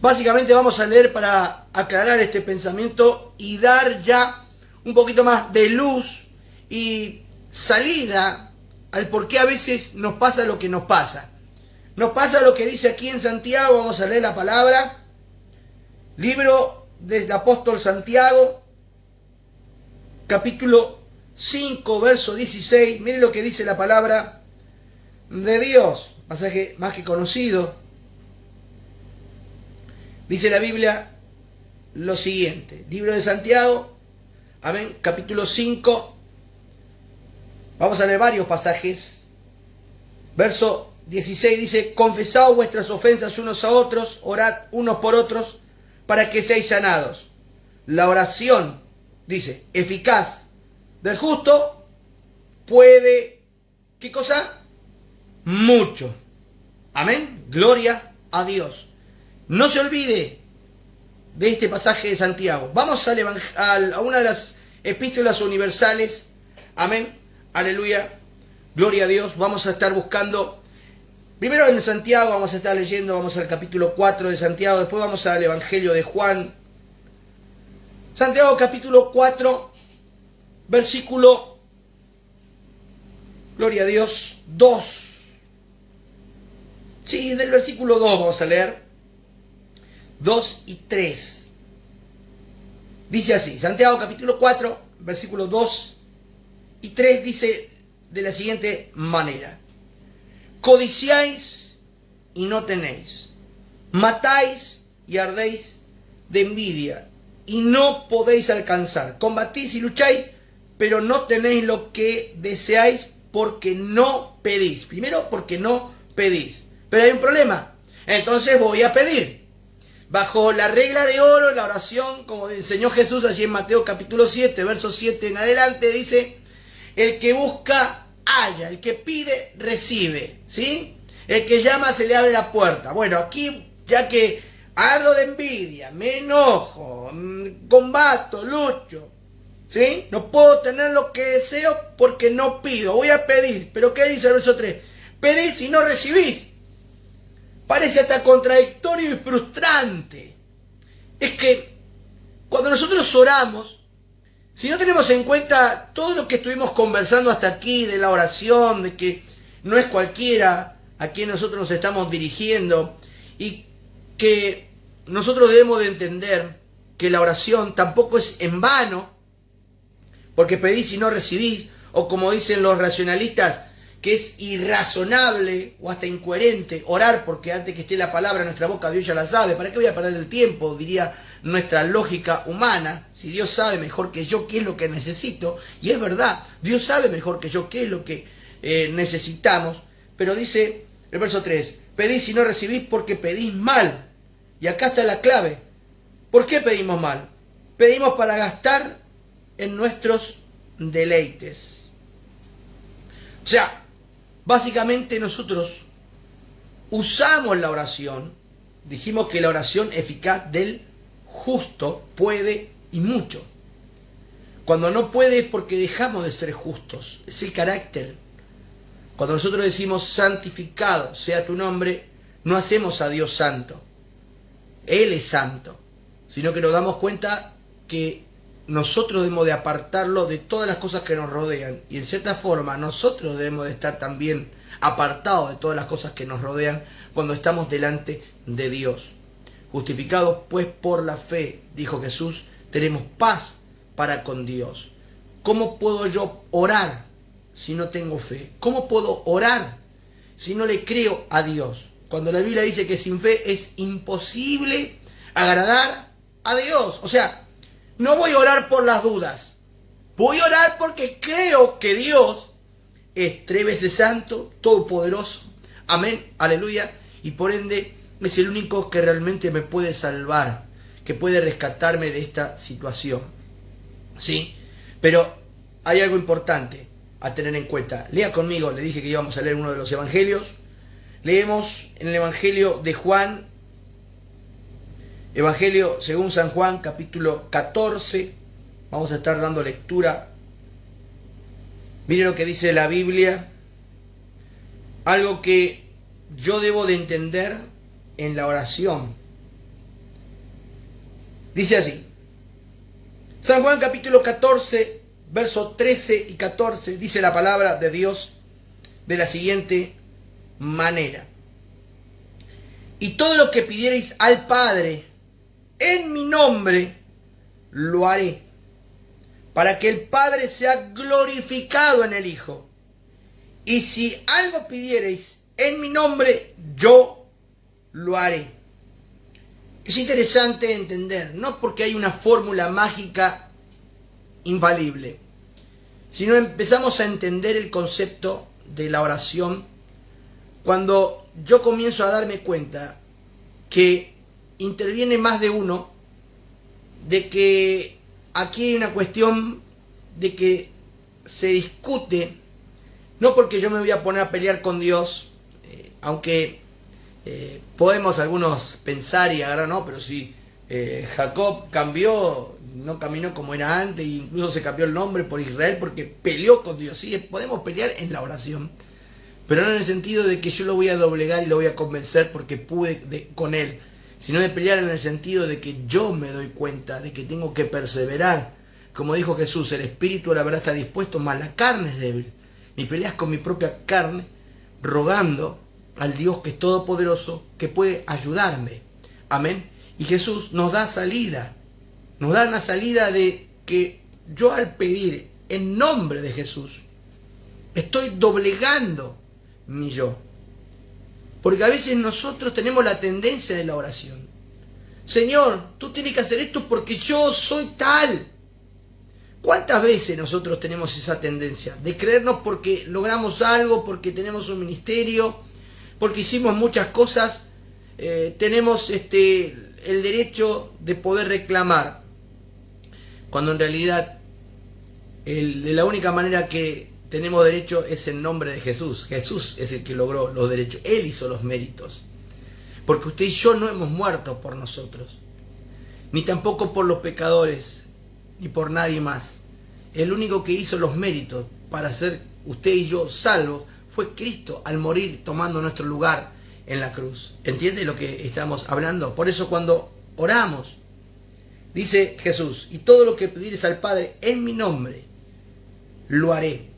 Básicamente vamos a leer para aclarar este pensamiento y dar ya un poquito más de luz y salida al por qué a veces nos pasa lo que nos pasa. Nos pasa lo que dice aquí en Santiago, vamos a leer la palabra. Libro del apóstol Santiago, capítulo 5, verso 16. Miren lo que dice la palabra de Dios, pasaje más que conocido. Dice la Biblia lo siguiente, libro de Santiago, amén, capítulo 5, vamos a leer varios pasajes. Verso 16 dice, confesaos vuestras ofensas unos a otros, orad unos por otros, para que seáis sanados. La oración, dice, eficaz del justo, puede, ¿qué cosa? Mucho. Amén, gloria a Dios. No se olvide de este pasaje de Santiago. Vamos a una de las epístolas universales. Amén. Aleluya. Gloria a Dios. Vamos a estar buscando. Primero en Santiago vamos a estar leyendo. Vamos al capítulo 4 de Santiago. Después vamos al Evangelio de Juan. Santiago capítulo 4. Versículo. Gloria a Dios. 2. Sí, del versículo 2 vamos a leer. 2 y 3. Dice así, Santiago capítulo 4, versículos 2 y 3 dice de la siguiente manera. Codiciáis y no tenéis. Matáis y ardéis de envidia y no podéis alcanzar. Combatís y lucháis, pero no tenéis lo que deseáis porque no pedís. Primero porque no pedís. Pero hay un problema. Entonces voy a pedir. Bajo la regla de oro, la oración, como enseñó Jesús allí en Mateo capítulo 7, verso 7 en adelante, dice, el que busca, halla, el que pide, recibe, ¿sí? El que llama, se le abre la puerta. Bueno, aquí, ya que ardo de envidia, me enojo, combato, lucho, ¿sí? No puedo tener lo que deseo porque no pido, voy a pedir. ¿Pero qué dice el verso 3? Pedís y no recibís. Parece hasta contradictorio y frustrante. Es que cuando nosotros oramos, si no tenemos en cuenta todo lo que estuvimos conversando hasta aquí de la oración, de que no es cualquiera a quien nosotros nos estamos dirigiendo y que nosotros debemos de entender que la oración tampoco es en vano, porque pedís y no recibís, o como dicen los racionalistas, que es irrazonable o hasta incoherente orar porque antes que esté la palabra en nuestra boca Dios ya la sabe. ¿Para qué voy a perder el tiempo? Diría nuestra lógica humana. Si Dios sabe mejor que yo qué es lo que necesito, y es verdad, Dios sabe mejor que yo qué es lo que necesitamos, pero dice el verso 3, pedís y no recibís porque pedís mal. Y acá está la clave. ¿Por qué pedimos mal? Pedimos para gastar en nuestros deleites. O sea, básicamente nosotros usamos la oración, dijimos que la oración eficaz del justo puede y mucho. Cuando no puede es porque dejamos de ser justos. Es el carácter. Cuando nosotros decimos santificado sea tu nombre, no hacemos a Dios santo. Él es santo. Sino que nos damos cuenta que nosotros debemos de apartarlo de todas las cosas que nos rodean. Y en cierta forma nosotros debemos de estar también apartados de todas las cosas que nos rodean cuando estamos delante de Dios. Justificados pues por la fe, dijo Jesús, tenemos paz para con Dios. ¿Cómo puedo yo orar si no tengo fe? ¿Cómo puedo orar si no le creo a Dios? Cuando la Biblia dice que sin fe es imposible agradar a Dios. O sea, no voy a orar por las dudas. Voy a orar porque creo que Dios es 3 veces santo, todopoderoso. Amén, aleluya. Y por ende es el único que realmente me puede salvar, que puede rescatarme de esta situación. ¿Sí? Pero hay algo importante a tener en cuenta. Lea conmigo, le dije que íbamos a leer uno de los evangelios. Leemos en el Evangelio de Juan, Evangelio según San Juan, capítulo 14. Vamos a estar dando lectura. Miren lo que dice la Biblia. Algo que yo debo de entender en la oración. Dice así. San Juan capítulo 14, versos 13 y 14, dice la palabra de Dios de la siguiente manera. Y todo lo que pidiereis al Padre en mi nombre, lo haré, para que el Padre sea glorificado en el Hijo. Y si algo pidiereis en mi nombre, yo lo haré. Es interesante entender, no porque hay una fórmula mágica infalible, sino empezamos a entender el concepto de la oración cuando yo comienzo a darme cuenta que interviene más de uno, de que aquí hay una cuestión de que se discute, no porque yo me voy a poner a pelear con Dios, aunque podemos algunos pensar y agarrar, no, pero si Jacob cambió, no caminó como era antes, e incluso se cambió el nombre por Israel porque peleó con Dios. Sí, podemos pelear en la oración, pero no en el sentido de que yo lo voy a doblegar y lo voy a convencer porque pude con él, sino de pelear en el sentido de que yo me doy cuenta de que tengo que perseverar. Como dijo Jesús, el espíritu la verdad está dispuesto, mas la carne es débil. Mi pelea es con mi propia carne, rogando al Dios que es todopoderoso, que puede ayudarme. Amén. Y Jesús nos da salida. Nos da una salida de que yo al pedir en nombre de Jesús, estoy doblegando mi yo. Porque a veces nosotros tenemos la tendencia de la oración. Señor, tú tienes que hacer esto porque yo soy tal. ¿Cuántas veces nosotros tenemos esa tendencia de creernos porque logramos algo, porque tenemos un ministerio, porque hicimos muchas cosas, tenemos el derecho de poder reclamar? Cuando en realidad de la única manera que tenemos derecho es en nombre de Jesús. Jesús es el que logró los derechos. Él hizo los méritos. Porque usted y yo no hemos muerto por nosotros, ni tampoco por los pecadores, ni por nadie más. El único que hizo los méritos para ser usted y yo salvos fue Cristo al morir tomando nuestro lugar en la cruz. ¿Entiende lo que estamos hablando? Por eso cuando oramos, dice Jesús, y todo lo que pidieres al Padre en mi nombre, lo haré.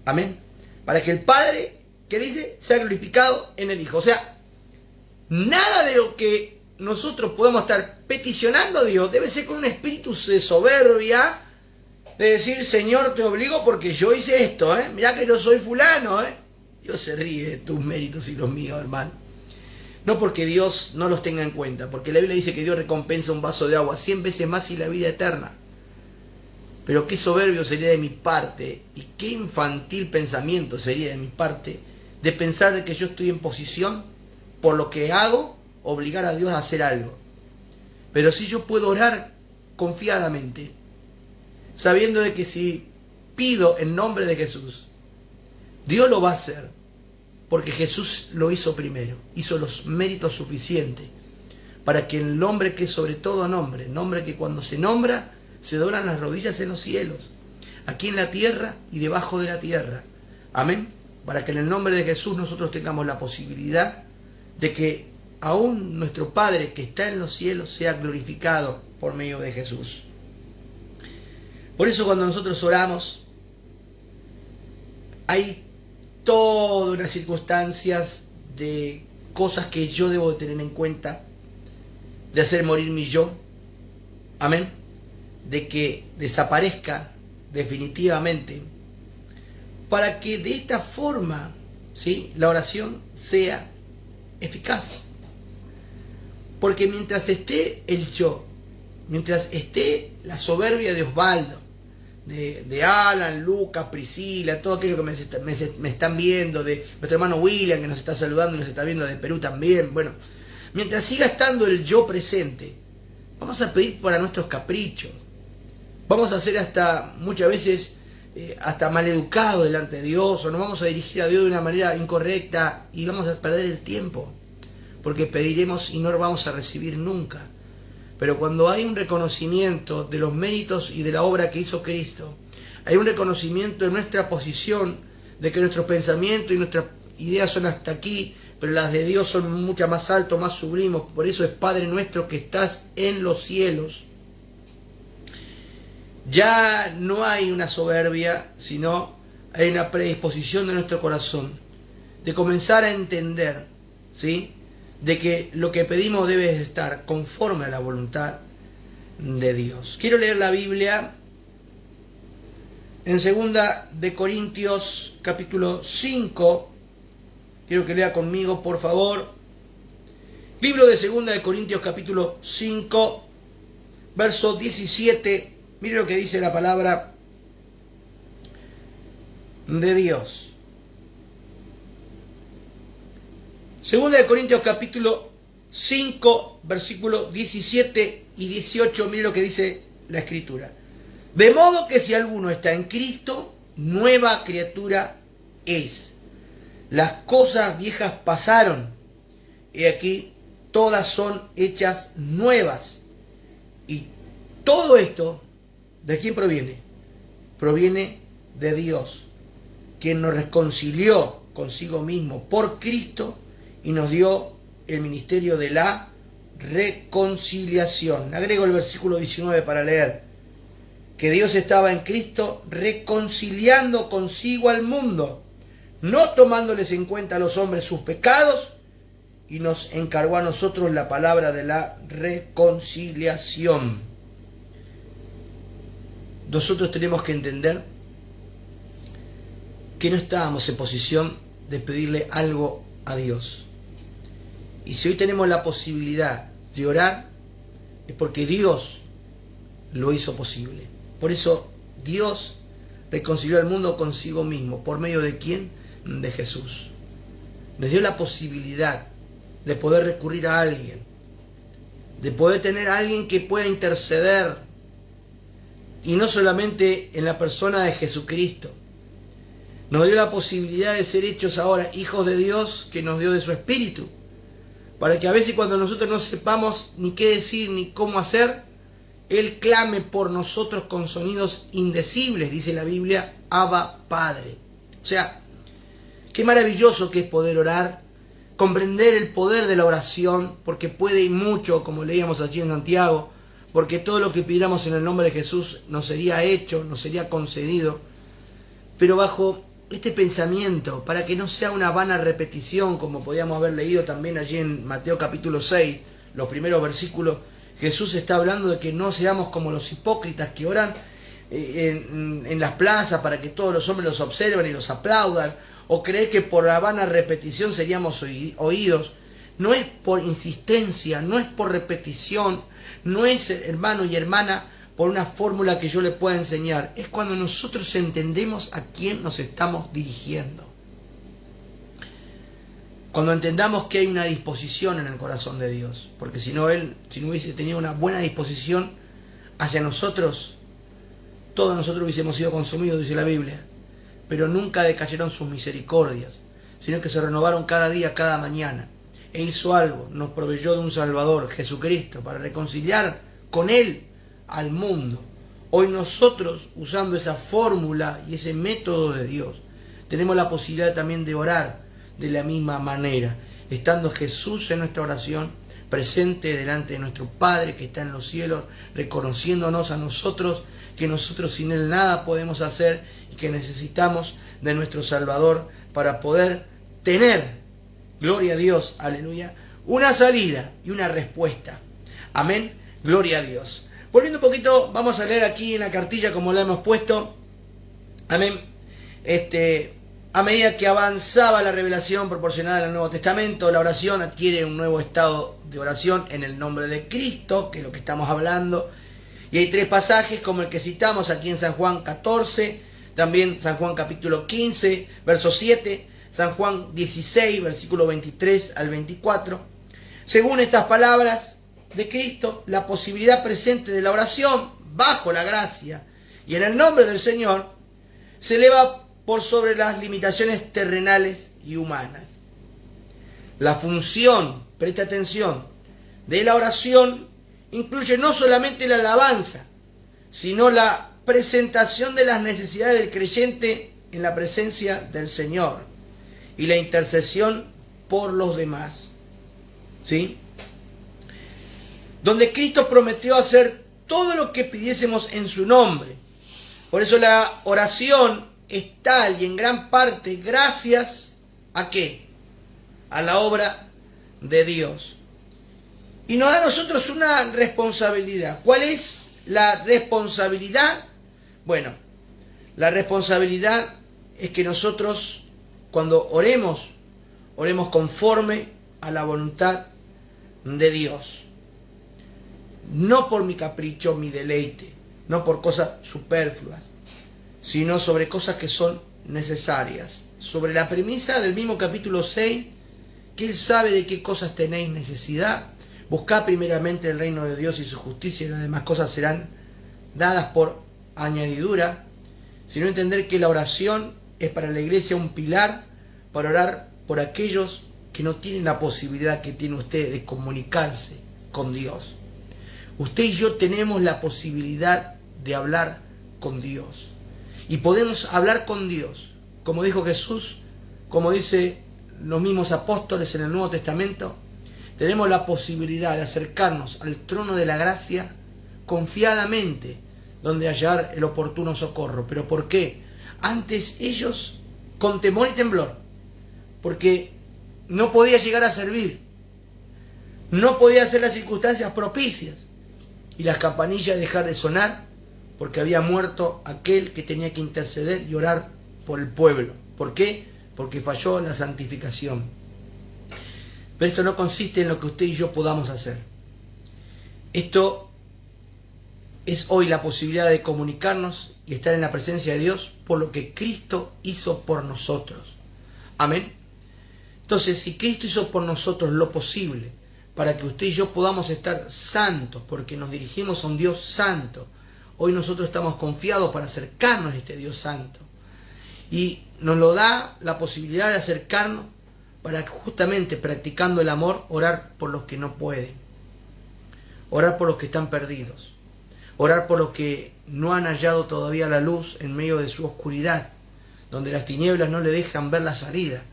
Amén. Para que el Padre, ¿qué dice? Sea glorificado en el Hijo. O sea, nada de lo que nosotros podemos estar peticionando a Dios debe ser con un espíritu de soberbia, de decir, Señor, te obligo porque yo hice esto, mirá que yo soy fulano, Dios se ríe de tus méritos y los míos, hermano. No porque Dios no los tenga en cuenta, porque la Biblia dice que Dios recompensa un vaso de agua 100 veces más y la vida eterna. Pero qué soberbio sería de mi parte y qué infantil pensamiento sería de mi parte de pensar de que yo estoy en posición, por lo que hago, obligar a Dios a hacer algo. Pero si yo puedo orar confiadamente, sabiendo de que si pido en nombre de Jesús, Dios lo va a hacer, porque Jesús lo hizo primero, hizo los méritos suficientes para que el nombre que es sobre todo nombre, nombre que cuando se nombra, se doblan las rodillas en los cielos, aquí en la tierra y debajo de la tierra. Amén. Para que en el nombre de Jesús nosotros tengamos la posibilidad de que aún nuestro Padre que está en los cielos sea glorificado por medio de Jesús. Por eso cuando nosotros oramos, hay todas unas circunstancias de cosas que yo debo de tener en cuenta, de hacer morir mi yo, amén, de que desaparezca definitivamente, para que de esta forma, ¿sí?, la oración sea eficaz. Porque mientras esté el yo, mientras esté la soberbia de Osvaldo, de Alan, Lucas, Priscila, todo aquello que me están viendo, de nuestro hermano William que nos está saludando y nos está viendo de Perú también, bueno, mientras siga estando el yo presente, vamos a pedir para nuestros caprichos, vamos a ser hasta muchas veces hasta maleducados delante de Dios, o nos vamos a dirigir a Dios de una manera incorrecta y vamos a perder el tiempo, porque pediremos y no lo vamos a recibir nunca. Pero cuando hay un reconocimiento de los méritos y de la obra que hizo Cristo, hay un reconocimiento de nuestra posición, de que nuestros pensamientos y nuestras ideas son hasta aquí, pero las de Dios son mucho más altos, más sublimes. Por eso es Padre nuestro que estás en los cielos. Ya no hay una soberbia, sino hay una predisposición de nuestro corazón de comenzar a entender, ¿sí?, de que lo que pedimos debe estar conforme a la voluntad de Dios. Quiero leer la Biblia en 2 de Corintios capítulo 5. Quiero que lea conmigo, por favor. Libro de 2 de Corintios capítulo 5, verso 17. Mire lo que dice la palabra de Dios. 2 de Corintios capítulo 5, versículos 17 y 18, mire lo que dice la Escritura. De modo que si alguno está en Cristo, nueva criatura es. Las cosas viejas pasaron, y aquí todas son hechas nuevas. Y todo esto, ¿de quién proviene? Proviene de Dios, quien nos reconcilió consigo mismo por Cristo y nos dio el ministerio de la reconciliación. Agrego el versículo 19 para leer. Que Dios estaba en Cristo reconciliando consigo al mundo, no tomándoles en cuenta a los hombres sus pecados, y nos encargó a nosotros la palabra de la reconciliación. Nosotros tenemos que entender que no estábamos en posición de pedirle algo a Dios. Y si hoy tenemos la posibilidad de orar, es porque Dios lo hizo posible. Por eso Dios reconcilió al mundo consigo mismo. ¿Por medio de quién? De Jesús. Nos dio la posibilidad de poder recurrir a alguien, de poder tener a alguien que pueda interceder, y no solamente en la persona de Jesucristo. Nos dio la posibilidad de ser hechos ahora hijos de Dios, que nos dio de su Espíritu, para que a veces cuando nosotros no sepamos ni qué decir ni cómo hacer, Él clame por nosotros con sonidos indecibles, dice la Biblia, Abba Padre. O sea, qué maravilloso que es poder orar, comprender el poder de la oración, porque puede y mucho, como leíamos allí en Santiago, porque todo lo que pidiéramos en el nombre de Jesús nos sería hecho, nos sería concedido, pero bajo este pensamiento, para que no sea una vana repetición, como podíamos haber leído también allí en Mateo capítulo 6, los primeros versículos. Jesús está hablando de que no seamos como los hipócritas que oran en las plazas para que todos los hombres los observen y los aplaudan, o creer que por la vana repetición seríamos oídos. No es por insistencia, no es por repetición, no es, hermano y hermana, por una fórmula que yo le pueda enseñar. Es cuando nosotros entendemos a quién nos estamos dirigiendo. Cuando entendamos que hay una disposición en el corazón de Dios. Porque si no hubiese tenido una buena disposición hacia nosotros, todos nosotros hubiésemos sido consumidos, dice la Biblia. Pero nunca decayeron sus misericordias, sino que se renovaron cada día, cada mañana. e hizo algo, nos proveyó de un Salvador, Jesucristo, para reconciliar con Él al mundo. Hoy nosotros, usando esa fórmula y ese método de Dios, tenemos la posibilidad también de orar de la misma manera, estando Jesús en nuestra oración, presente delante de nuestro Padre que está en los cielos, reconociéndonos a nosotros, que nosotros sin Él nada podemos hacer y que necesitamos de nuestro Salvador para poder tener, gloria a Dios, aleluya, una salida y una respuesta. Amén, gloria a Dios. Volviendo un poquito, vamos a leer aquí en la cartilla como la hemos puesto. Amén. A medida que avanzaba la revelación proporcionada en el Nuevo Testamento, la oración adquiere un nuevo estado de oración en el nombre de Cristo, que es lo que estamos hablando. Y hay 3 pasajes como el que citamos aquí en San Juan 14, también San Juan capítulo 15, verso 7, San Juan 16, versículo 23 al 24. Según estas palabras de Cristo, la posibilidad presente de la oración bajo la gracia y en el nombre del Señor se eleva por sobre las limitaciones terrenales y humanas. La función, presta atención, de la oración incluye no solamente la alabanza, sino la presentación de las necesidades del creyente en la presencia del Señor y la intercesión por los demás. ¿Sí? Donde Cristo prometió hacer todo lo que pidiésemos en su nombre. Por eso la oración es tal y en gran parte gracias ¿a qué? A la obra de Dios. Y nos da a nosotros una responsabilidad. ¿Cuál es la responsabilidad? Bueno, la responsabilidad es que nosotros cuando oremos conforme a la voluntad de Dios. No por mi capricho, mi deleite, no por cosas superfluas, sino sobre cosas que son necesarias. Sobre la premisa del mismo capítulo 6, que Él sabe de qué cosas tenéis necesidad. Buscad primeramente el reino de Dios y su justicia y las demás cosas serán dadas por añadidura. Sino entender que la oración es para la iglesia un pilar para orar por aquellos que no tienen la posibilidad que tiene usted de comunicarse con Dios. Usted y yo tenemos la posibilidad de hablar con Dios. Y podemos hablar con Dios, como dijo Jesús, como dice los mismos apóstoles en el Nuevo Testamento. Tenemos la posibilidad de acercarnos al trono de la gracia confiadamente, donde hallar el oportuno socorro. ¿Pero por qué? Antes ellos con temor y temblor, porque no podía llegar a servir, no podía hacer las circunstancias propicias y las campanillas dejar de sonar, porque había muerto aquel que tenía que interceder y orar por el pueblo. ¿Por qué? Porque falló la santificación. Pero esto no consiste en lo que usted y yo podamos hacer. Esto es hoy la posibilidad de comunicarnos y estar en la presencia de Dios por lo que Cristo hizo por nosotros. Amén. Entonces, si Cristo hizo por nosotros lo posible para que usted y yo podamos estar santos, porque nos dirigimos a un Dios santo, hoy nosotros estamos confiados para acercarnos a este Dios santo. Y nos lo da la posibilidad de acercarnos para justamente practicando el amor, orar por los que no pueden. Orar por los que están perdidos. Orar por los que no han hallado todavía la luz en medio de su oscuridad, donde las tinieblas no le dejan ver la salida.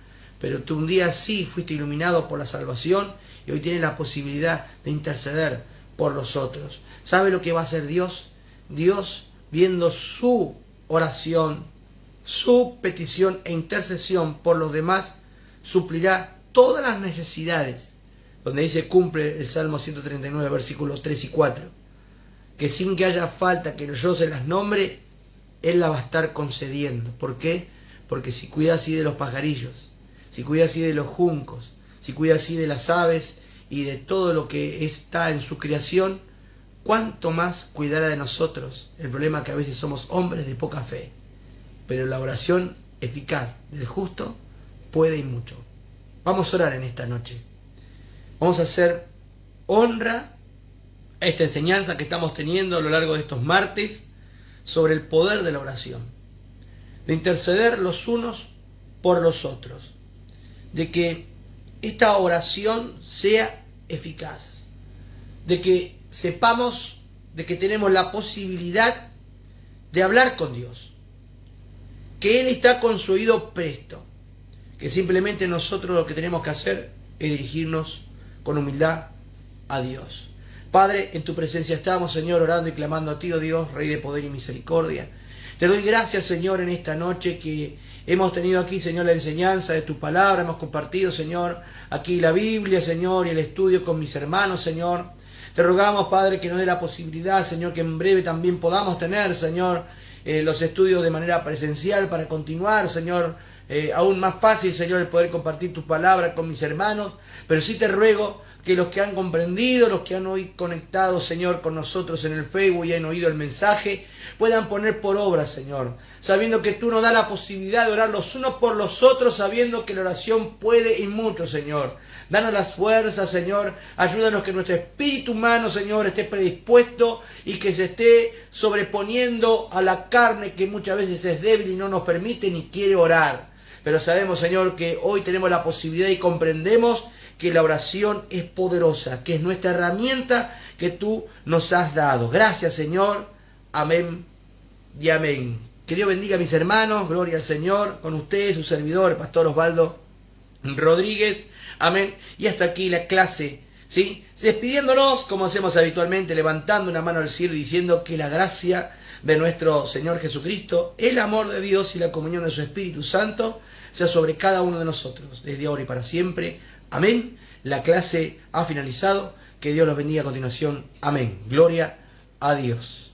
Pero tú un día sí fuiste iluminado por la salvación y hoy tienes la posibilidad de interceder por los otros. ¿Sabe lo que va a hacer Dios? Dios, viendo su oración, su petición e intercesión por los demás, suplirá todas las necesidades. Donde dice, cumple el Salmo 139, versículos 3 y 4. Que sin que haya falta que yo se las nombre, Él la va a estar concediendo. ¿Por qué? Porque si cuida así de los pajarillos, si cuida así de los juncos, si cuida así de las aves y de todo lo que está en su creación, ¿cuánto más cuidará de nosotros? El problema es que a veces somos hombres de poca fe, pero la oración eficaz del justo puede y mucho. Vamos a orar en esta noche. Vamos a hacer honra a esta enseñanza que estamos teniendo a lo largo de estos martes sobre el poder de la oración, de interceder los unos por los otros, de que esta oración sea eficaz, de que sepamos de que tenemos la posibilidad de hablar con Dios, que Él está con su oído presto, que simplemente nosotros lo que tenemos que hacer es dirigirnos con humildad a Dios. Padre, en tu presencia estamos, Señor, orando y clamando a ti, oh Dios, Rey de poder y misericordia. Te doy gracias, Señor, en esta noche que hemos tenido aquí, Señor, la enseñanza de tu palabra, hemos compartido, Señor, aquí la Biblia, Señor, y el estudio con mis hermanos, Señor. Te rogamos, Padre, que nos dé la posibilidad, Señor, que en breve también podamos tener, Señor, los estudios de manera presencial para continuar, Señor, aún más fácil, Señor, el poder compartir tu palabra con mis hermanos. Pero sí te ruego que los que han comprendido, los que han hoy conectado, Señor, con nosotros en el Facebook y han oído el mensaje, puedan poner por obra, Señor, sabiendo que tú nos das la posibilidad de orar los unos por los otros, sabiendo que la oración puede y mucho, Señor. Danos las fuerzas, Señor, ayúdanos que nuestro espíritu humano, Señor, esté predispuesto y que se esté sobreponiendo a la carne que muchas veces es débil y no nos permite ni quiere orar. Pero sabemos, Señor, que hoy tenemos la posibilidad y comprendemos que la oración es poderosa, que es nuestra herramienta que tú nos has dado. Gracias, Señor. Amén y amén. Que Dios bendiga a mis hermanos. Gloria al Señor. Con ustedes, su servidor, el pastor Osvaldo Rodríguez. Amén. Y hasta aquí la clase, ¿sí? Despidiéndonos, como hacemos habitualmente, levantando una mano al cielo y diciendo que la gracia de nuestro Señor Jesucristo, el amor de Dios y la comunión de su Espíritu Santo sea sobre cada uno de nosotros, desde ahora y para siempre. Amén. La clase ha finalizado. Que Dios los bendiga a continuación. Amén. Gloria a Dios.